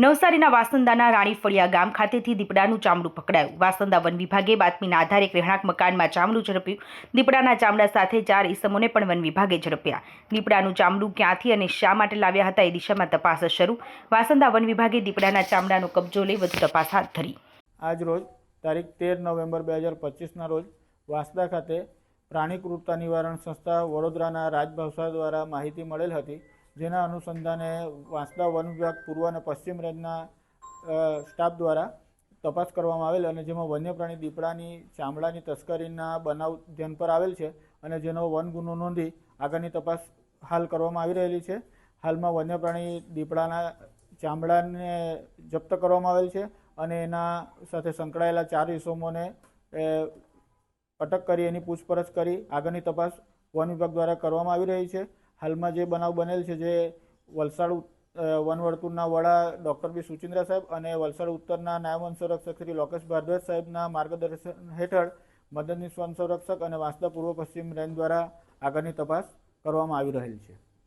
નવસારીના વાસંદાના રાણી ફળિયા ગામ ખાતેથી દીપડાનું ચામડું પકડાયું। વાસંદા વન વિભાગે બાતમીના આધારે એક રહેણાંક મકાનમાં ચામડું ઝડપ્યું। દીપડાના ચામડા સાથે 4 ઈસમોને પણ વન વિભાગે ઝડપ્યા। દીપડાનું ચામડું ક્યાંથી અને શા માટે લાવ્યા હતા એ દિશામાં તપાસ શરૂ। વાસંદા વન વિભાગે દીપડાના ચામડાનો કબજો લઈ વધુ તપાસ હાથ ધરી। આજ રોજ તારીખ 13 નવેમ્બર 2025ના રોજ વાંસદા ખાતે પ્રાણી ક્રૂરતા નિવારણ સંસ્થા વડોદરાના રાજભાષા દ્વારા માહિતી મળેલ હતી, જેના અનુસંધાને વાંસદા વન વિભાગ પૂર્વ અને પશ્ચિમ રેન્જના સ્ટાફ દ્વારા તપાસ કરવામાં આવેલ અને જેમાં વન્ય પ્રાણી દીપડાની ચામડાની તસ્કરીના બનાવ ધ્યાન પર આવેલ છે અને જેનો વન ગુનો નોંધી આગળની તપાસ હાલ કરવામાં આવી રહેલી છે। હાલમાં વન્ય પ્રાણી દીપડાના ચામડાને જપ્ત કરવામાં આવેલ છે અને એના સાથે સંકળાયેલા 4 ઇસમોને અટક કરી એની પૂછપરછ કરી આગળની તપાસ વન વિભાગ દ્વારા કરવામાં આવી રહી છે। હાલમાં જે બનાવ બનેલ છે, જે વલસાડ વન વર્તુળના વડા ડૉક્ટર બી સુચિન્દ્રા સાહેબ અને વલસાડ ઉત્તરના નાયબ વન સંરક્ષક શ્રી લોકેશ ભારદ્વાજ સાહેબના માર્ગદર્શન હેઠળ મદદનીશ વન સંરક્ષક અને વાંસદા પૂર્વ પશ્ચિમ રેન્જ દ્વારા આગળની તપાસ કરવામાં આવી રહેલ છે।